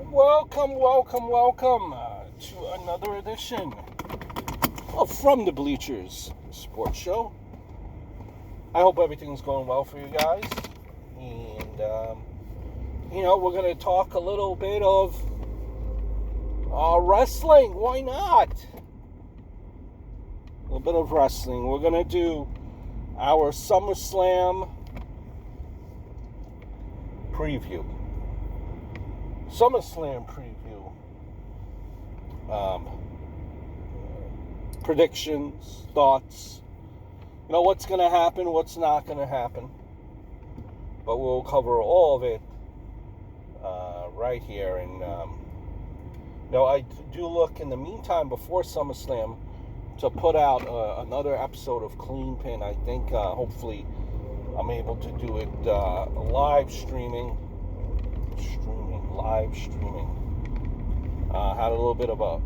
Welcome to another edition of From the Bleachers Sports Show. I hope everything's going well for you guys. And, we're going to talk a little bit of wrestling. Why not? A little bit of wrestling. We're going to do our Summerslam preview. SummerSlam preview. Predictions, thoughts. What's going to happen, what's not going to happen. But we'll cover all of it right here. And, I do look in the meantime before SummerSlam to put out another episode of Clean Pin. I think hopefully I'm able to do it live streaming. Had a little bit of a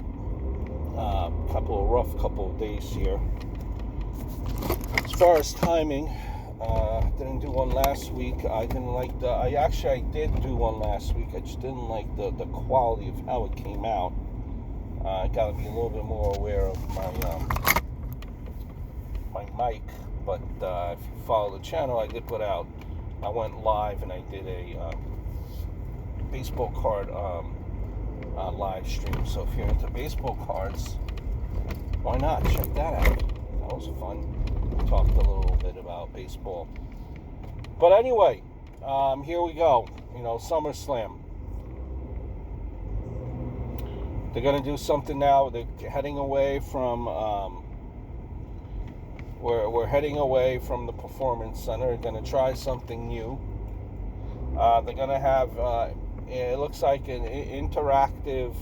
rough couple of days here. As far as timing, didn't do one last week. I did do one last week. I just didn't like the quality of how it came out. I gotta be a little bit more aware of my mic. But if you follow the channel, I went live and I did a baseball card live stream. So if you're into baseball cards, why not check that out? That was fun. We talked a little bit about baseball. But anyway, here we go. SummerSlam. They're going to do something now. They're heading away from we're heading away from the Performance Center. They're going to try something new. They're going to have it looks like an interactive,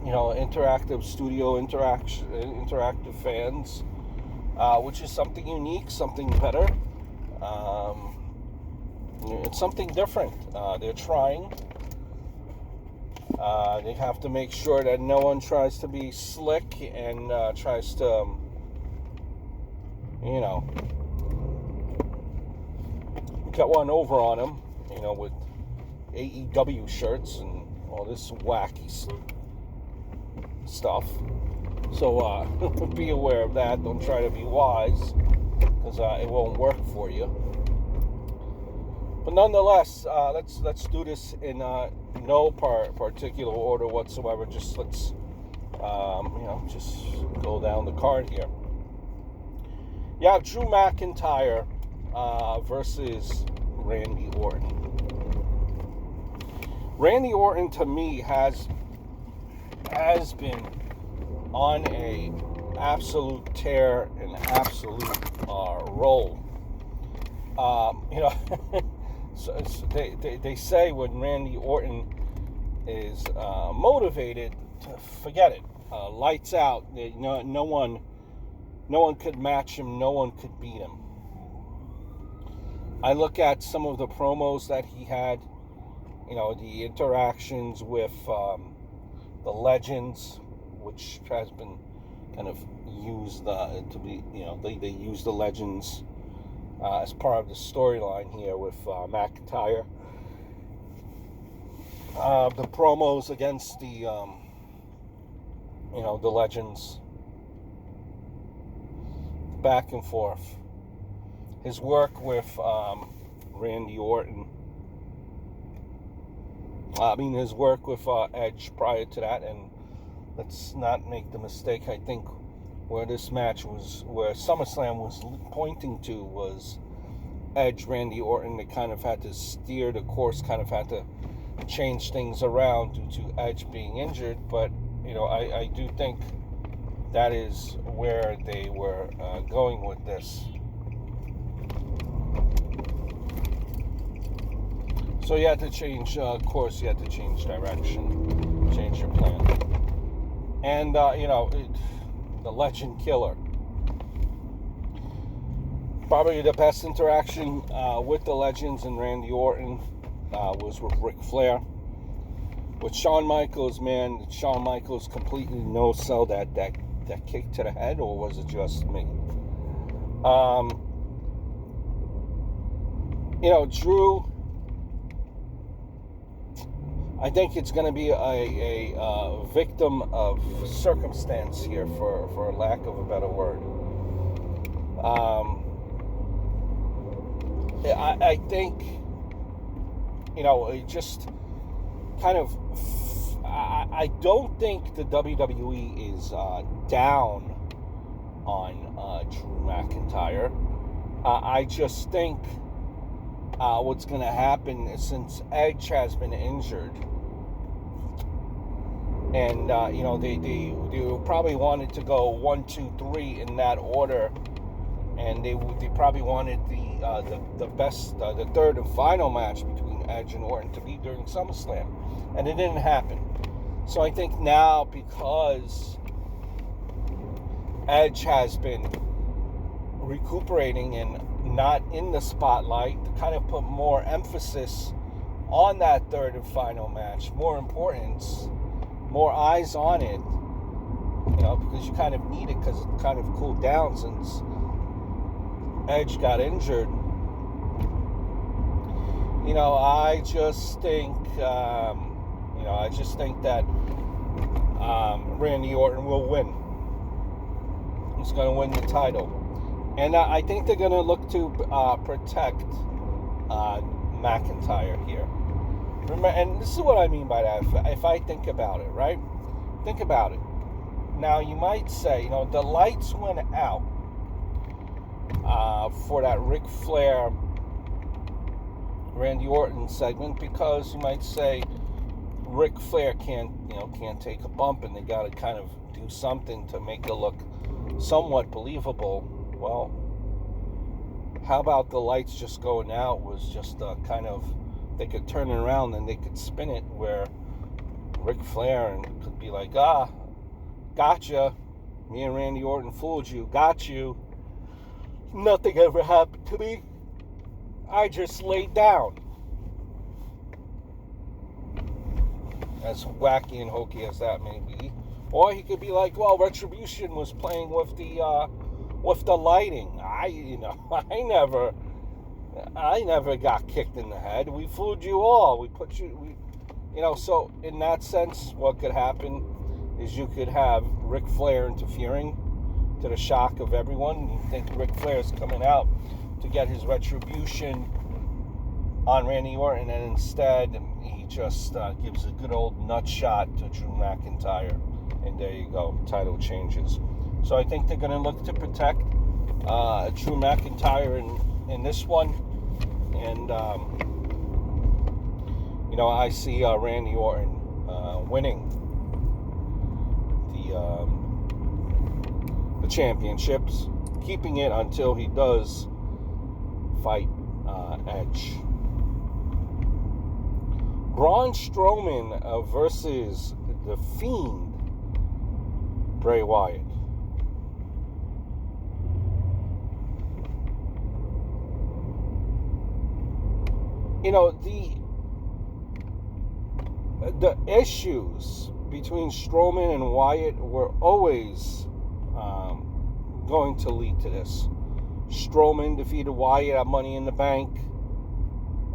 interactive studio interactive fans, which is something unique, something better. It's something different. They're trying. They have to make sure that no one tries to be slick and tries to, get one over on them, with AEW shirts and all this wacky stuff. So be aware of that. Don't try to be wise, because it won't work for you. But nonetheless, let's do this in no particular order whatsoever. Just let's just go down the card here. You have Drew McIntyre versus Randy Orton. Randy Orton, to me, has been on a absolute tear, an absolute roll. So they say when Randy Orton is motivated, forget it. Lights out. No one could match him. No one could beat him. I look at some of the promos that he had, the interactions with the legends, which has been kind of used to be, they use the legends as part of the storyline here with McIntyre. The promos against the, the legends, back and forth. His work with Randy Orton. His work with Edge prior to that, and let's not make the mistake. I think where this match was, where SummerSlam was pointing to, was Edge, Randy Orton. They kind of had to steer the course, kind of had to change things around due to Edge being injured. But I do think that is where they were going with this. So you had to change course, you had to change direction, change your plan. And, the Legend Killer. Probably the best interaction with the Legends and Randy Orton was with Ric Flair. With Shawn Michaels, man, Shawn Michaels completely no-sell that kick to the head, or was it just me? Drew I think it's going to be a victim of circumstance here, for lack of a better word. I think, it just kind of, I don't think the WWE is down on Drew McIntyre. I just think what's going to happen is, since Edge has been injured, and they probably wanted to go 1, 2, 3 in that order, and they probably wanted the best, the third and final match between Edge and Orton to be during SummerSlam, and it didn't happen. So I think now, because Edge has been recuperating and not in the spotlight, to kind of put more emphasis on that third and final match, more importance, more eyes on it, because you kind of need it, because it kind of cooled down since Edge got injured. I just think that Randy Orton will win. He's going to win the title. And I think they're going to look to protect McIntyre here. Remember, and this is what I mean by that. If I think about it, right? Think about it. Now, you might say, the lights went out for that Ric Flair Randy Orton segment, because you might say Ric Flair can't take a bump, and they got to kind of do something to make it look somewhat believable. Well, how about the lights just going out was just kind of, they could turn it around and they could spin it where Ric Flair could be like, gotcha, me and Randy Orton fooled you, got you, nothing ever happened to me, I just laid down. As wacky and hokey as that may be. Or he could be like, well, Retribution was playing with the lighting. I never got kicked in the head. We fooled you all. We put you, so in that sense, what could happen is you could have Ric Flair interfering, to the shock of everyone. You think Ric Flair's coming out to get his retribution on Randy Orton, and instead he just gives a good old nut shot to Drew McIntyre, and there you go, title changes. So I think they're going to look to protect Drew McIntyre in this one, and I see Randy Orton winning the championships, keeping it until he does fight Edge. Braun Strowman versus the Fiend, Bray Wyatt. The issues between Strowman and Wyatt were always going to lead to this. Strowman defeated Wyatt at Money in the Bank,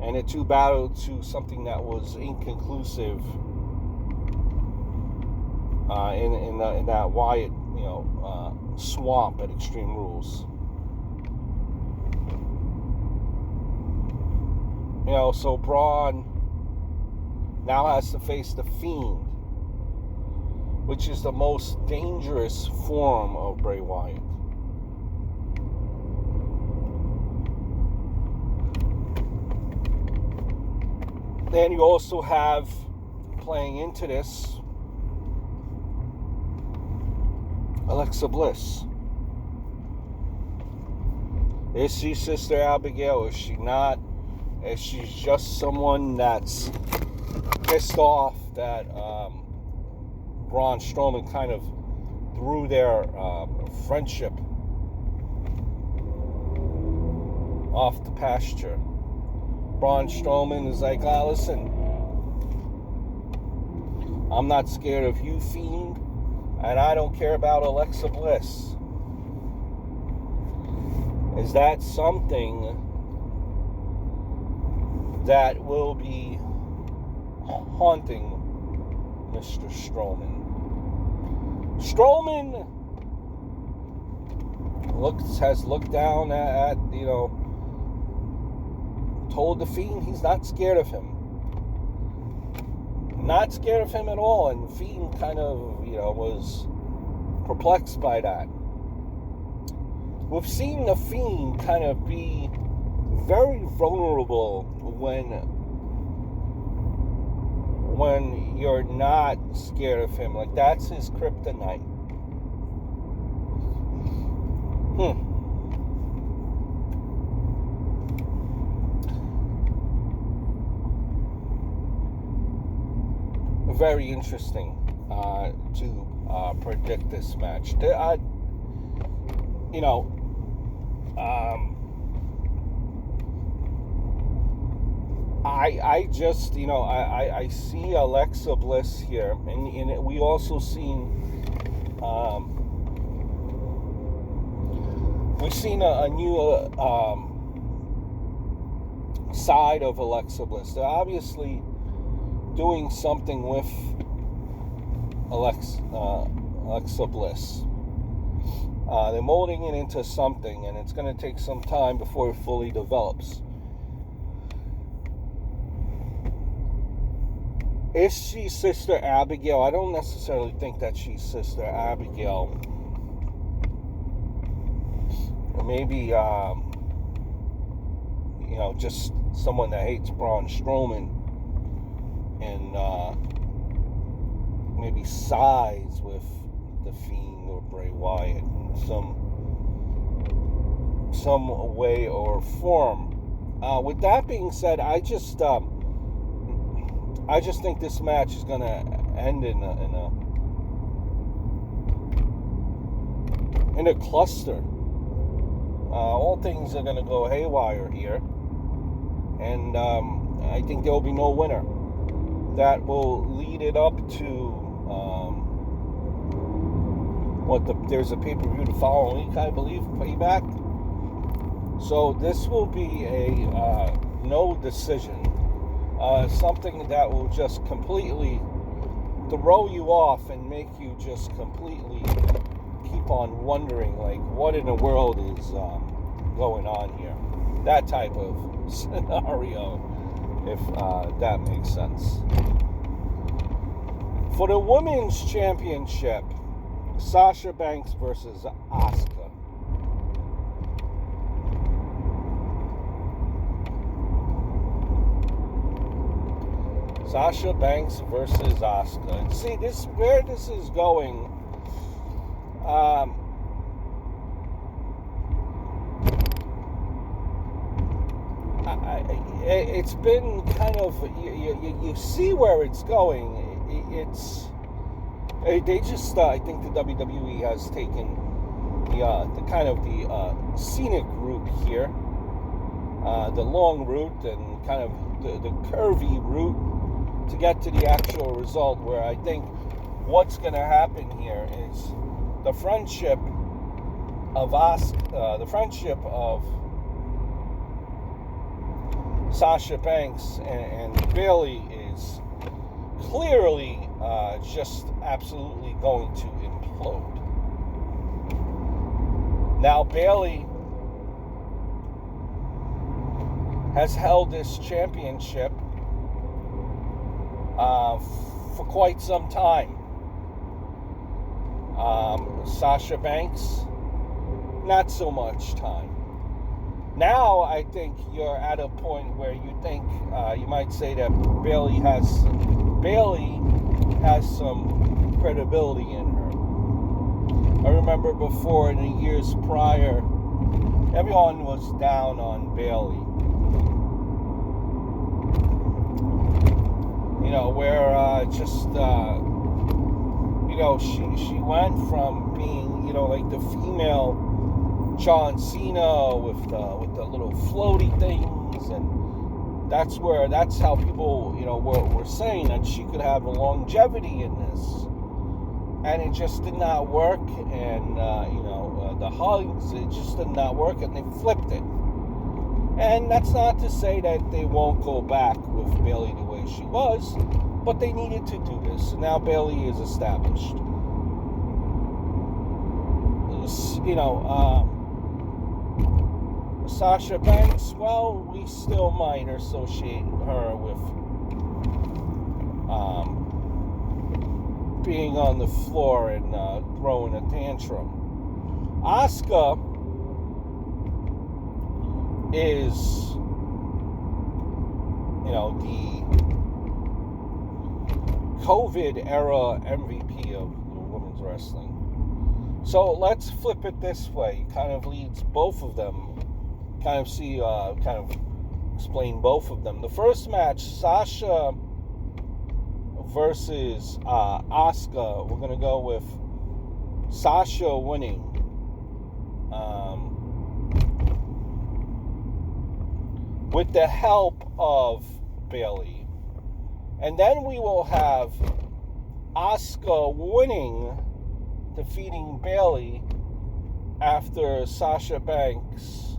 and the two battled to something that was inconclusive in that Wyatt, swamp at Extreme Rules. So Braun now has to face the Fiend, which is the most dangerous form of Bray Wyatt. Then you also have, playing into this, Alexa Bliss. Is she Sister Abigail? Is she not? Is she just someone that's pissed off that Braun Strowman kind of threw their friendship off the pasture? Braun Strowman is like, listen, I'm not scared of you, Fiend, and I don't care about Alexa Bliss. Is that something that will be haunting Mr. Strowman. Strowman has looked down at told the Fiend he's not scared of him. Not scared of him at all, and Fiend kind of, was perplexed by that. We've seen the Fiend kind of be very vulnerable when you're not scared of him. Like, that's his kryptonite. Very interesting to predict this match. I just, I see Alexa Bliss here, and we also seen, we've seen a new side of Alexa Bliss. They're obviously doing something with Alexa Bliss. They're molding it into something, and it's going to take some time before it fully develops. Is she Sister Abigail? I don't necessarily think that she's Sister Abigail. Or maybe, just someone that hates Braun Strowman and maybe sides with the Fiend or Bray Wyatt in some way or form. With that being said, I just think this match is going to end in a cluster. All things are going to go haywire here, and I think there will be no winner. That will lead it up to there's a pay-per-view the following week, I believe, Payback. So this will be a no decision. Something that will just completely throw you off and make you just completely keep on wondering, like, what in the world is going on here. That type of scenario, if that makes sense. For the Women's Championship, Sasha Banks versus Asuka. Sasha Banks versus Asuka. And see, where this is going. It's been kind of, you see where it's going. They just I think the WWE has taken the kind of the scenic route here, the long route, and kind of the curvy route to get to the actual result, where I think what's going to happen here is the friendship of Sasha Banks and Bayley is clearly just absolutely going to implode. Now, Bayley has held this championship for quite some time. Sasha Banks, not so much time. Now I think you're at a point where you think you might say that Bayley has some credibility in her. I remember before, in the years prior, everyone was down on Bayley. Where she went from being, like the female John Cena with the little floaty things, and that's how people, were saying that she could have a longevity in this, and it just did not work, and the hugs, it just did not work, and they flipped it. And that's not to say that they won't go back with Bayley the way she was, but they needed to do this. Now Bayley is established. Sasha Banks, well, we still might associate her with being on the floor and throwing a tantrum. Asuka is, the COVID era MVP of women's wrestling. So let's flip it this way. Kind of leads both of them. Kind of explain both of them. The first match, Sasha versus Asuka. We're gonna go with Sasha winning. With the help of Bayley. And then we will have Asuka winning, defeating Bayley after Sasha Banks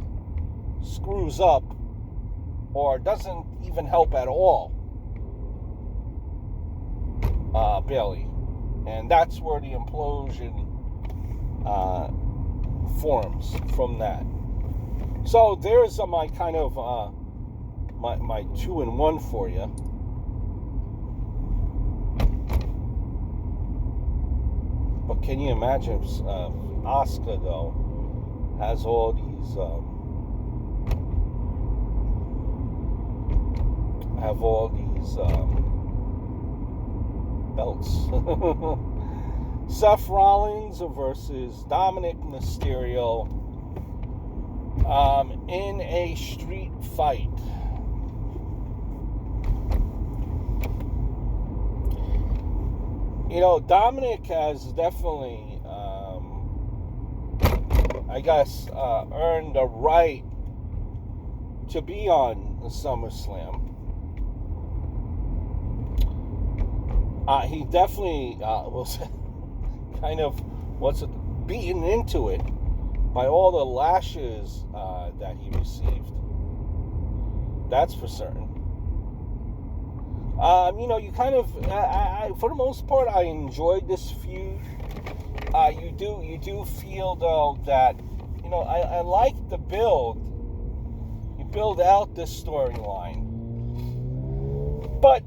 screws up or doesn't even help at all Bayley. And that's where the implosion forms from that. So there's my kind of my 2-in-1 for you. But can you imagine if Asuka though has all these belts? Seth Rollins versus Dominik Mysterio in a street fight. Dominik has definitely, earned the right to be on the SummerSlam. He definitely was kind of beaten into it by all the lashes that he received. That's for certain. You kind of, for the most part, I enjoyed this feud. You do feel though that, I like the build. You build out this storyline, but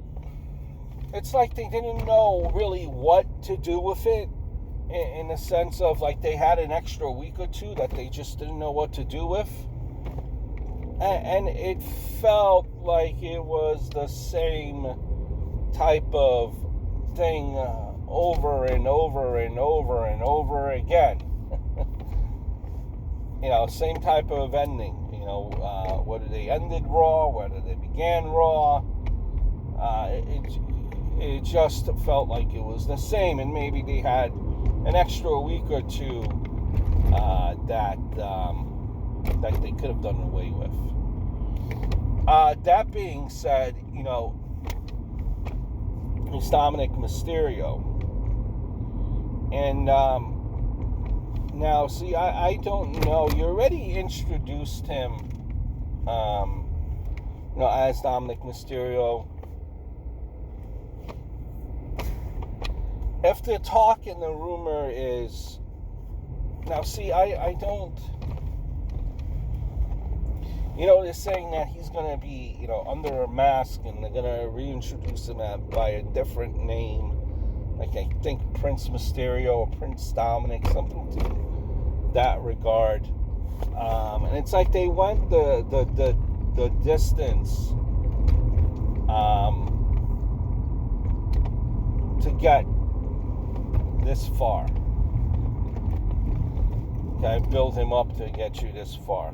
it's like they didn't know really what to do with it, in the sense of like they had an extra week or two that they just didn't know what to do with. And it felt like it was the same type of thing over and over and over and over again. Same type of ending. Whether they ended Raw, whether they began Raw, it just felt like it was the same. And maybe they had an extra week or two that they could have done away with. That being said, it's Dominik Mysterio. And now, see, I don't know. You already introduced him, as Dominik Mysterio. If the talk and the rumor is... Now, see, I don't... they're saying that he's going to be, under a mask, and they're going to reintroduce him by a different name. Like, I think Prince Mysterio or Prince Dominik, something to that regard. And it's like they went the distance to get this far. Okay, build him up to get you this far.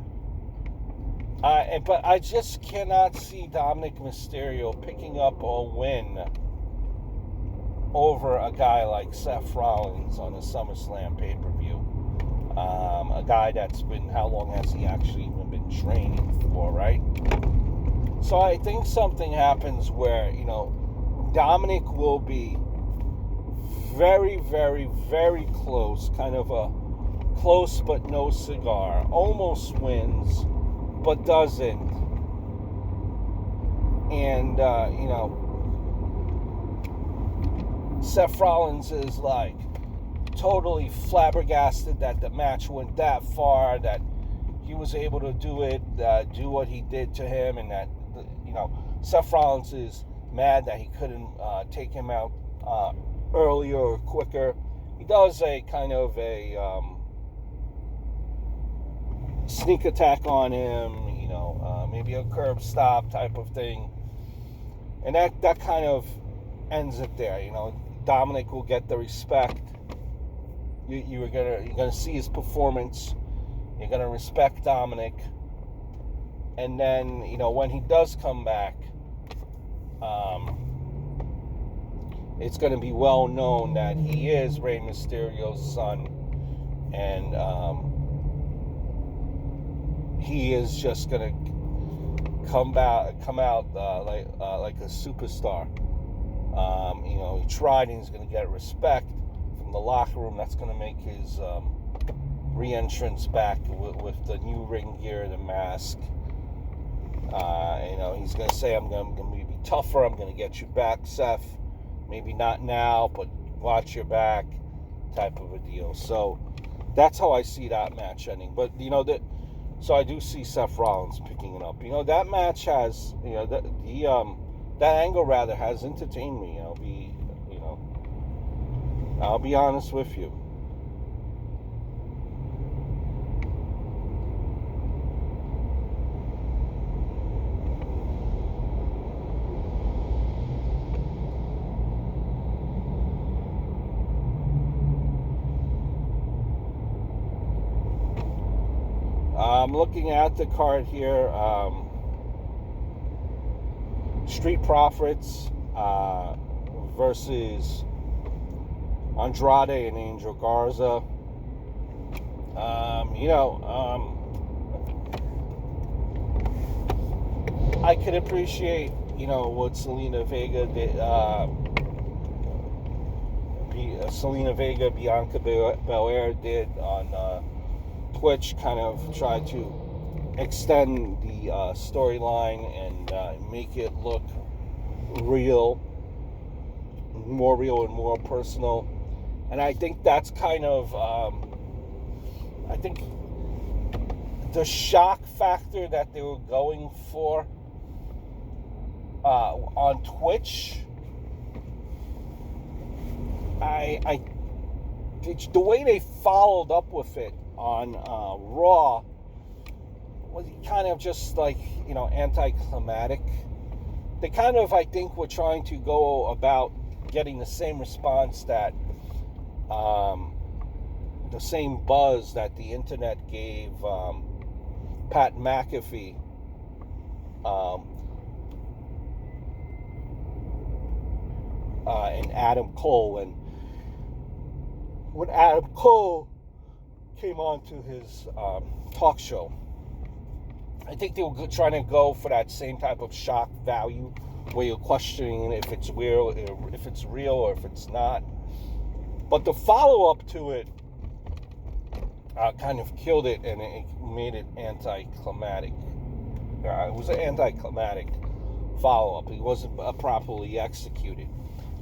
But I just cannot see Dominik Mysterio picking up a win over a guy like Seth Rollins on a SummerSlam pay-per-view. A guy that's been, how long has he actually even been training for, right? So I think something happens where, Dominik will be very, very, very close, kind of a close but no cigar, almost wins, but doesn't. And, Seth Rollins is like totally flabbergasted that the match went that far, that he was able to do it, do what he did to him, and that, Seth Rollins is mad that he couldn't take him out earlier or quicker. He does a kind of a sneak attack on him, maybe a curb stop type of thing, and that kind of ends it there. Dominik will get the respect. You're gonna see his performance. You're gonna respect Dominik, and then when he does come back, it's gonna be well known that he is Rey Mysterio's son, and he is just gonna come out like a superstar. He tried, and he's gonna get respect from the locker room. That's gonna make his re-entrance back with the new ring gear, the mask. He's gonna say, "I'm gonna be tougher. I'm gonna get you back, Seth. Maybe not now, but watch your back," type of a deal. So that's how I see that match ending. But so I do see Seth Rollins picking it up. That match has that angle rather has entertained me. I'll be honest with you. I'm looking at the card here. Street Profits versus Andrade and Angel Garza. I could appreciate, what Selena Vega did. Selena Vega, Bianca Belair did on Twitch, kind of try to extend the storyline and make it look real, more real and more personal. And I think that's kind of, I think the shock factor that they were going for on Twitch, the way they followed up with it on Raw was kind of just like, anticlimactic. They kind of, I think, were trying to go about getting the same response that, the same buzz that the internet gave Pat McAfee and Adam Cole. And when Adam Cole came on to his talk show, I think they were trying to go for that same type of shock value where you're questioning if it's real or if it's not. But the follow-up to it kind of killed it, and it made it anticlimactic. It was an anticlimactic follow-up. It wasn't properly executed.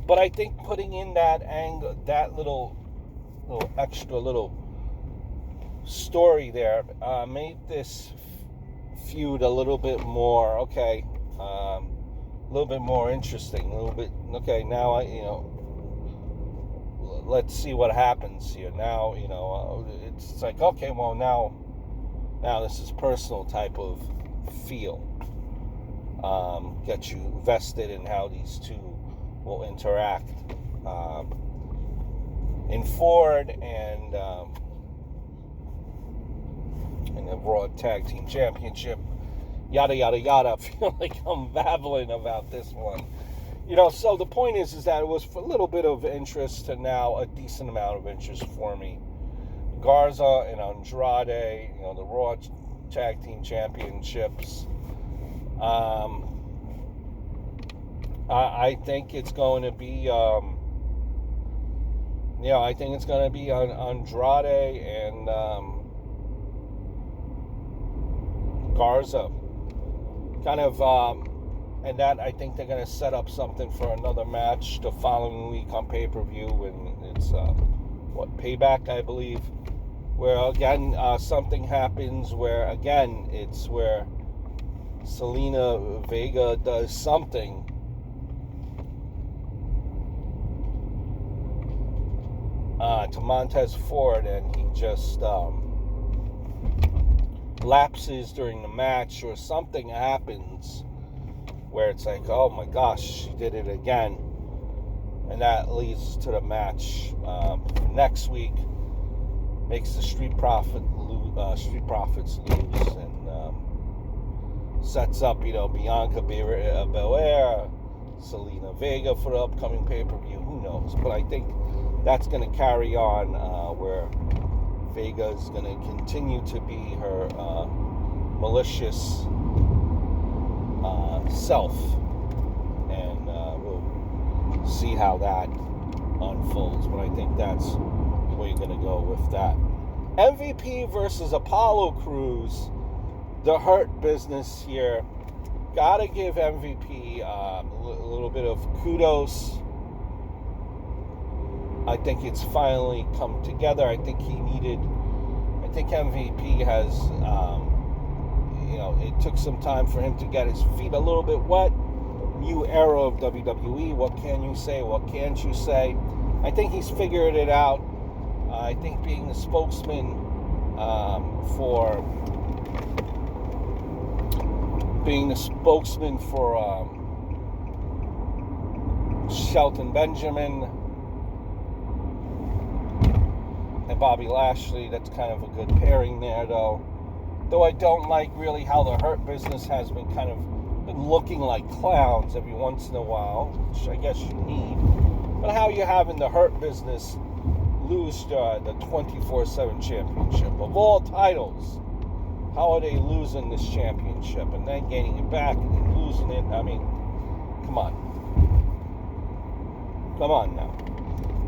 But I think putting in that angle, that little extra little story there, made this feud a little bit more a little bit more interesting. A little bit now let's see what happens here. Now it's like, okay, well now this is personal type of feel. Get you vested in how these two will interact in Ford and in the Raw Tag Team Championship, yada yada yada. I feel like I'm babbling about this one. So the point is that it was for a little bit of interest to now a decent amount of interest for me. Garza and Andrade, the Raw Tag Team Championships. I think it's going to be, I think it's going to be on Andrade and Garza. Kind of, and that I think they're going to set up something for another match the following week on pay-per-view, and it's, Payback, I believe, where, again, something happens where, again, it's where Zelina Vega does something to Montez Ford, and he just lapses during the match, or something happens where it's like, oh my gosh, she did it again, and that leads to the match next week, makes the Street Profits lose, and sets up, Bianca Belair, Zelina Vega for the upcoming pay-per-view. Who knows? But I think that's going to carry on, where Vega is going to continue to be her malicious self, and we'll see how that unfolds. But I think that's where you're going to go with that. MVP versus Apollo Crews, the Hurt Business here. Gotta give MVP a little bit of kudos. I think it's finally come together. I think MVP has, it took some time for him to get his feet a little bit wet. New era of WWE. What can you say? What can't you say? I think he's figured it out. I think being the spokesman for Shelton Benjamin and Bobby Lashley, that's kind of a good pairing there, though I don't like really how the Hurt Business has been looking like clowns every once in a while, which I guess you need. But how you having the Hurt Business lose the 24/7 championship of all titles? How are they losing this championship and then gaining it back and then losing it? I mean, come on now.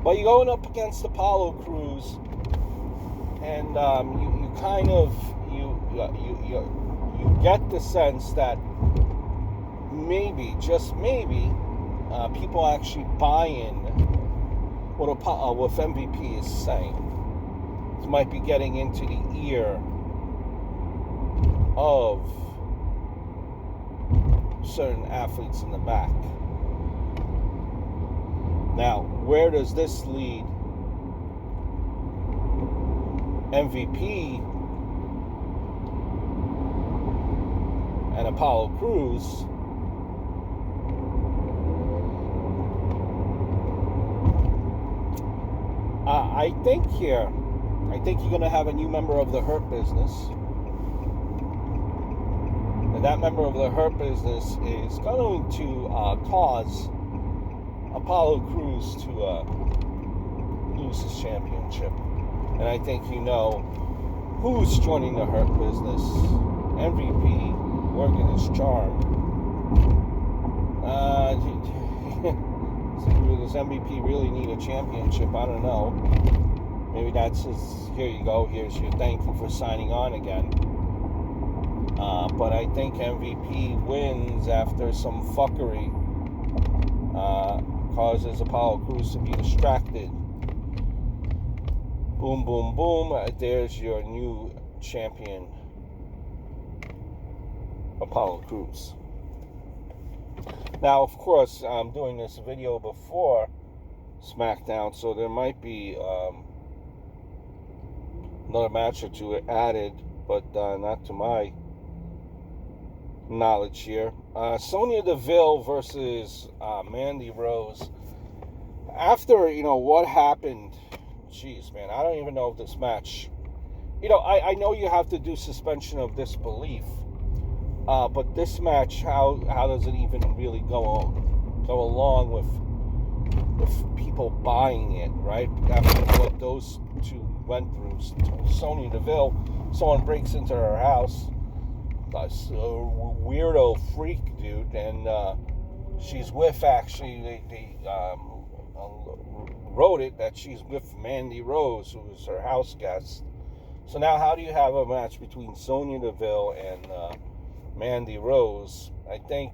But you're going up against Apollo Crews, and you kind of you get the sense that maybe, just maybe, people actually buy in what MVP is saying. It might be getting into the ear of certain athletes in the back. Now, where does this lead MVP and Apollo Crews? I think you're going to have a new member of the Hurt Business. And that member of the Hurt Business is going to cause Apollo Crews to lose his championship. And I think you know who's joining the Hurt Business. MVP, working his charm. Does MVP really need a championship? I don't know. Maybe that's his, here you go, here's your thank you for signing on again. But I think MVP wins after some fuckery causes Apollo Crews to be distracted. Boom, boom, boom. There's your new champion, Apollo Crews. Now, of course, I'm doing this video before SmackDown, so there might be another match or two added, but not to my knowledge here. Sonya Deville versus Mandy Rose. After, what happened, jeez, man, I don't even know if this match, I know you have to do suspension of disbelief, but this match, how does it even really go along with people buying it, right? After what those two went through. Sonya Deville, someone breaks into her house, a weirdo freak dude, and she's with, actually, they wrote it that she's with Mandy Rose, who is her house guest. So now how do you have a match between Sonya Deville and Mandy Rose? I think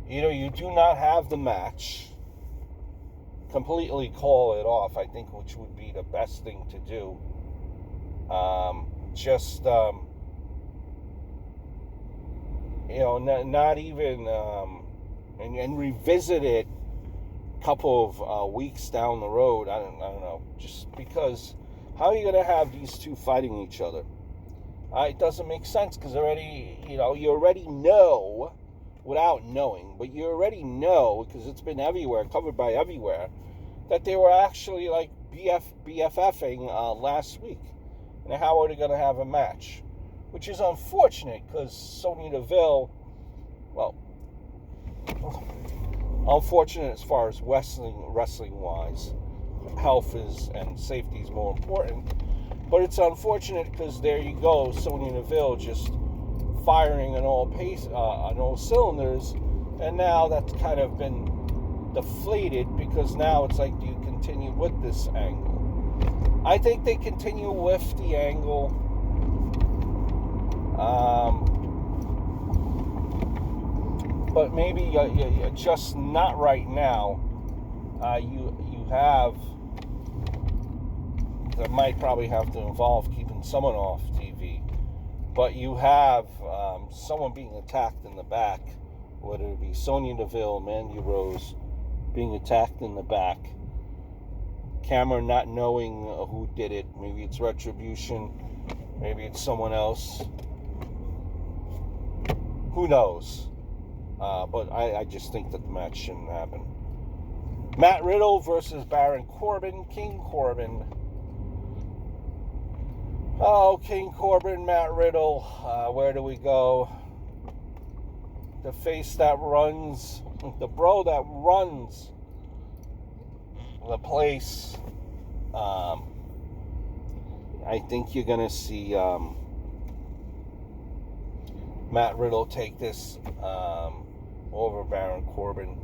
either you do not have the match, completely call it off, I think, which would be the best thing to do. Not even, and revisit it a couple of weeks down the road. I don't know. Just because, how are you going to have these two fighting each other? It doesn't make sense, because you already know, without knowing, but you already know, because it's been everywhere, covered by everywhere, that they were actually like BFFing last week. And how are they going to have a match? Which is unfortunate, because Sonya Deville, well, unfortunate as far as wrestling-wise. Health and safety is more important. But it's unfortunate because there you go, Sonya Deville just firing on all cylinders, and now that's kind of been deflated, because now it's like, do you continue with this angle? I think they continue with the angle. But maybe just not right now. You have, that might probably have to involve keeping someone off TV, but you have someone being attacked in the back, whether it be Sonya Deville, Mandy Rose being attacked in the back, camera not knowing who did it. Maybe it's Retribution, maybe it's someone else, who knows. But I just think that the match shouldn't happen. Matt Riddle versus Baron Corbin, King Corbin. Oh, King Corbin, Matt Riddle, where do we go? The face that runs, the bro that runs the place. I think you're going to see Matt Riddle take this over Baron Corbin.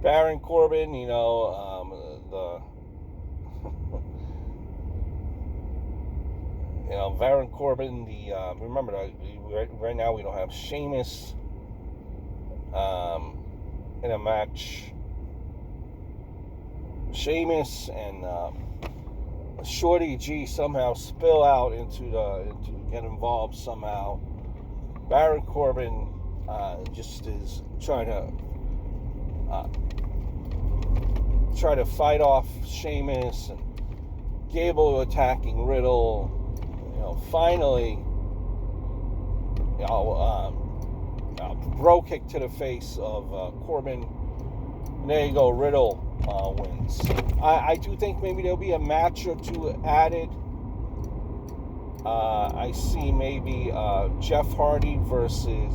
Baron Corbin, Baron Corbin, remember that right now we don't have Sheamus in a match. Sheamus and Shorty G somehow spill out into get involved somehow. Baron Corbin just is trying to fight off Sheamus, and Gable attacking Riddle. Finally, bro kick to the face of Corbin. And there you go, Riddle wins. I do think maybe there'll be a match or two added. I see maybe Jeff Hardy versus